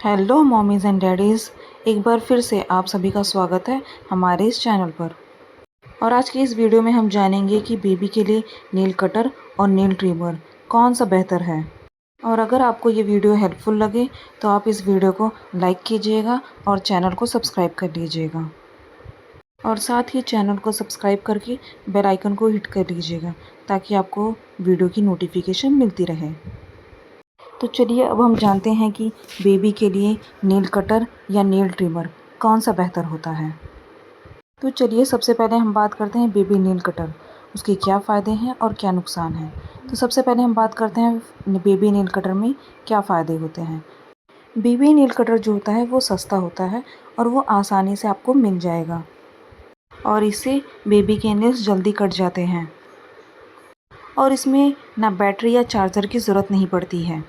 Hello mommies and daddies, एक बार फिर से आप सभी का स्वागत है हमारे इस चैनल पर। और आज की इस वीडियो में हम जानेंगे कि बेबी के लिए नेल कटर और नेल ट्रिमर कौन सा बेहतर है। और अगर आपको ये वीडियो हेल्पफुल लगे तो आप इस वीडियो को लाइक कीजिएगा और चैनल को सब्सक्राइब कर लीजिएगा। और साथ ही चैनल को सब्सक्राइब करके बेल आइकन को हिट कर लीजिएगा ताकि आपको वीडियो की नोटिफिकेशन मिलती रहे। तो चलिए अब हम जानते हैं कि बेबी के लिए नेल कटर या नेल ट्रिमर कौन सा बेहतर होता है। तो चलिए सबसे पहले हम बात करते हैं बेबी नेल कटर, उसके क्या फ़ायदे हैं और क्या नुकसान हैं। तो सबसे पहले हम बात करते हैं बेबी नेल कटर में क्या फ़ायदे होते हैं। बेबी नेल कटर जो होता है वो सस्ता होता है और वो आसानी से आपको मिल जाएगा और इससे बेबी के नेल्स जल्दी कट जाते हैं और इसमें ना बैटरी या चार्जर की ज़रूरत नहीं पड़ती है।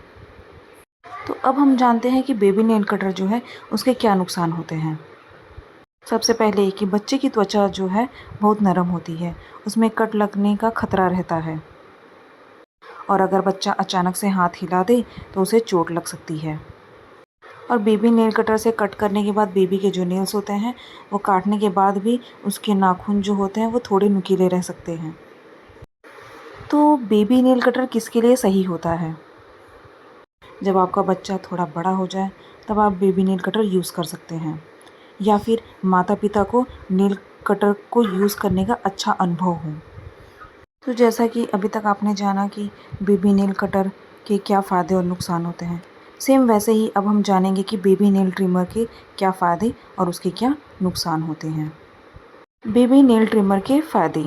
तो अब हम जानते हैं कि बेबी नेल कटर जो है उसके क्या नुकसान होते हैं। सबसे पहले कि बच्चे की त्वचा जो है बहुत नरम होती है, उसमें कट लगने का खतरा रहता है और अगर बच्चा अचानक से हाथ हिला दे तो उसे चोट लग सकती है। और बेबी नेल कटर से कट करने के बाद बेबी के जो नेल्स होते हैं वो काटने के बाद भी उसके नाखून जो होते हैं वो थोड़े नुकीले रह सकते हैं। तो बेबी नेल कटर किसके लिए सही होता है? जब आपका बच्चा थोड़ा बड़ा हो जाए तब आप बेबी नेल कटर यूज़ कर सकते हैं, या फिर माता पिता को नेल कटर को यूज़ करने का अच्छा अनुभव हो। तो जैसा कि अभी तक आपने जाना कि बेबी नेल कटर के क्या फ़ायदे और नुकसान होते हैं, सेम वैसे ही अब हम जानेंगे कि बेबी नेल ट्रिमर के क्या फ़ायदे और उसके क्या नुकसान होते हैं। बेबी नेल ट्रिमर के फ़ायदे: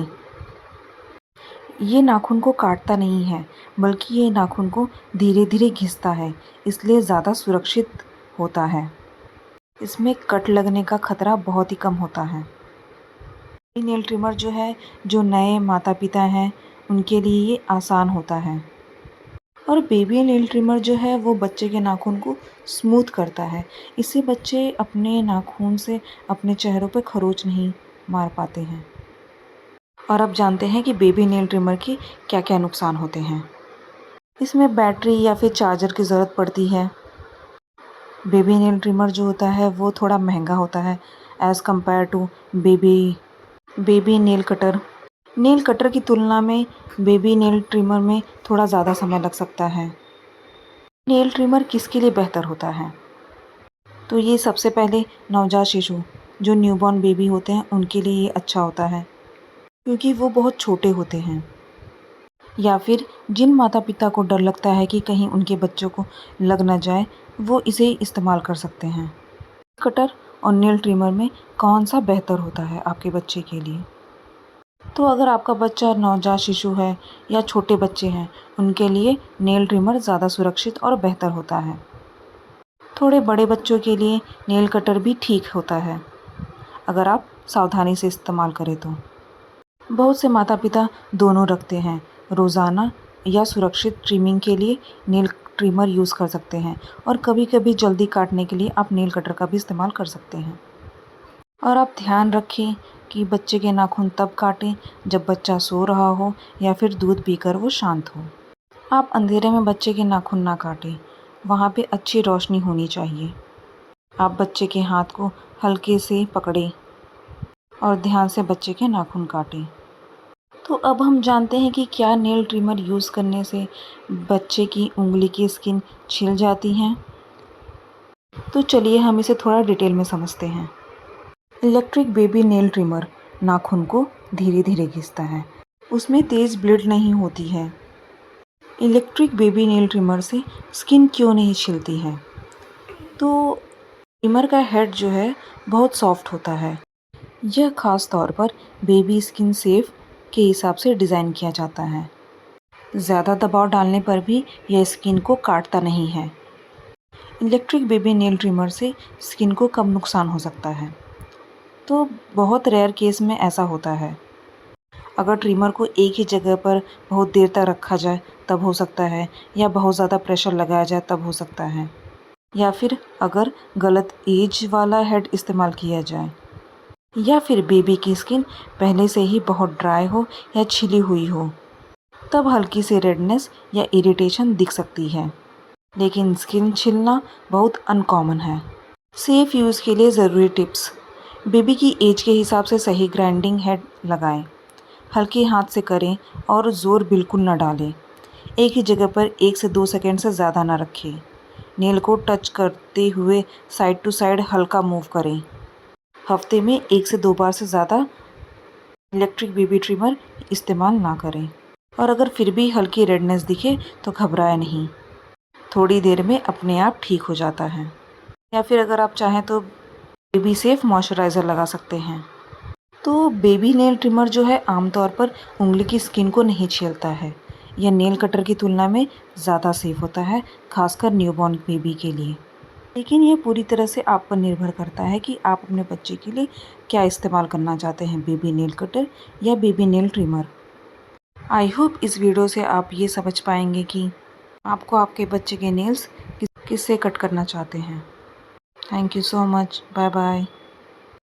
ये नाखून को काटता नहीं है बल्कि ये नाखून को धीरे धीरे घिसता है, इसलिए ज़्यादा सुरक्षित होता है। इसमें कट लगने का खतरा बहुत ही कम होता है। नेल ट्रिमर जो है, जो नए माता पिता हैं उनके लिए ये आसान होता है। और बेबी नेल ट्रिमर जो है वो बच्चे के नाखून को स्मूथ करता है, इससे बच्चे अपने नाखून से अपने चेहरों पर खरोंच नहीं मार पाते हैं। और अब जानते हैं कि बेबी नेल ट्रिमर के क्या क्या नुकसान होते हैं। इसमें बैटरी या फिर चार्जर की ज़रूरत पड़ती है। बेबी नेल ट्रिमर जो होता है वो थोड़ा महंगा होता है as compare to baby nail cutter. Nail cutter की तुलना में बेबी नेल ट्रिमर में थोड़ा ज़्यादा समय लग सकता है। नेल ट्रिमर किसके लिए बेहतर होता है? तो ये सबसे पहले नवजात शिशु जो न्यूबॉर्न बेबी होते हैं उनके लिए ये अच्छा होता है, क्योंकि वो बहुत छोटे होते हैं, या फिर जिन माता पिता को डर लगता है कि कहीं उनके बच्चों को लग ना जाए, वो इसे इस्तेमाल कर सकते हैं। कटर और नेल ट्रिमर में कौन सा बेहतर होता है आपके बच्चे के लिए? तो अगर आपका बच्चा नवजात शिशु है या छोटे बच्चे हैं, उनके लिए नेल ट्रिमर ज़्यादा सुरक्षित और बेहतर होता है। थोड़े बड़े बच्चों के लिए नेल कटर भी ठीक होता है, अगर आप सावधानी से इस्तेमाल करें तो। बहुत से माता पिता दोनों रखते हैं, रोज़ाना या सुरक्षित ट्रिमिंग के लिए नेल ट्रिमर यूज़ कर सकते हैं और कभी-कभी जल्दी काटने के लिए आप नेल कटर का भी इस्तेमाल कर सकते हैं। और आप ध्यान रखें कि बच्चे के नाखून तब काटें जब बच्चा सो रहा हो या फिर दूध पीकर वो शांत हो। आप अंधेरे में बच्चे के नाखून ना काटें, वहाँ पे अच्छी रोशनी होनी चाहिए। आप बच्चे के हाथ को हल्के से पकड़ें और ध्यान से बच्चे के नाखून काटें। तो अब हम जानते हैं कि क्या नेल ट्रिमर यूज़ करने से बच्चे की उंगली की स्किन छिल जाती है। तो चलिए हम इसे थोड़ा डिटेल में समझते हैं। इलेक्ट्रिक बेबी नेल ट्रिमर नाखून को धीरे धीरे घिसता है, उसमें तेज़ ब्लेड नहीं होती है। इलेक्ट्रिक बेबी नेल ट्रिमर से स्किन क्यों नहीं छिलती है? तो ट्रिमर का हेड जो है बहुत सॉफ्ट होता है। यह खास तौर पर बेबी स्किन सेफ के हिसाब से डिज़ाइन किया जाता है। ज़्यादा दबाव डालने पर भी यह स्किन को काटता नहीं है। इलेक्ट्रिक बेबी नेल ट्रिमर से स्किन को कम नुकसान हो सकता है। तो बहुत रेयर केस में ऐसा होता है। अगर ट्रिमर को एक ही जगह पर बहुत देर तक रखा जाए तब हो सकता है, या बहुत ज़्यादा प्रेशर लगाया जाए तब हो सकता है, या फिर अगर गलत एज वाला हेड इस्तेमाल किया जाए, या फिर बेबी की स्किन पहले से ही बहुत ड्राई हो या छिली हुई हो, तब हल्की सी रेडनेस या इरिटेशन दिख सकती है। लेकिन स्किन छिलना बहुत अनकॉमन है। सेफ यूज़ के लिए ज़रूरी टिप्स। बेबी की एज के हिसाब से सही ग्राइंडिंग हेड लगाएं। हल्के हाथ से करें और ज़ोर बिल्कुल न डालें। एक ही जगह पर 1 से 2 सेकंड से ज़्यादा ना रखें। नेल को टच करते हुए साइड टू साइड हल्का मूव करें। हफ्ते में 1 से 2 बार से ज़्यादा इलेक्ट्रिक बेबी ट्रिमर इस्तेमाल ना करें। और अगर फिर भी हल्की रेडनेस दिखे तो घबराएं नहीं, थोड़ी देर में अपने आप ठीक हो जाता है। या फिर अगर आप चाहें तो बेबी सेफ मॉइस्चराइज़र लगा सकते हैं। तो बेबी नेल ट्रिमर जो है आमतौर पर उंगली की स्किन को नहीं छीलता है। यह नेल कटर की तुलना में ज़्यादा सेफ होता है, खासकर न्यूबॉर्न बेबी के लिए। लेकिन यह पूरी तरह से आप पर निर्भर करता है कि आप अपने बच्चे के लिए क्या इस्तेमाल करना चाहते हैं, बेबी नेल कटर या baby nail trimmer. I hope इस वीडियो से आप ये समझ पाएंगे कि आपको आपके बच्चे के नेल्स किससे कट करना चाहते हैं। Thank you so much. Bye bye.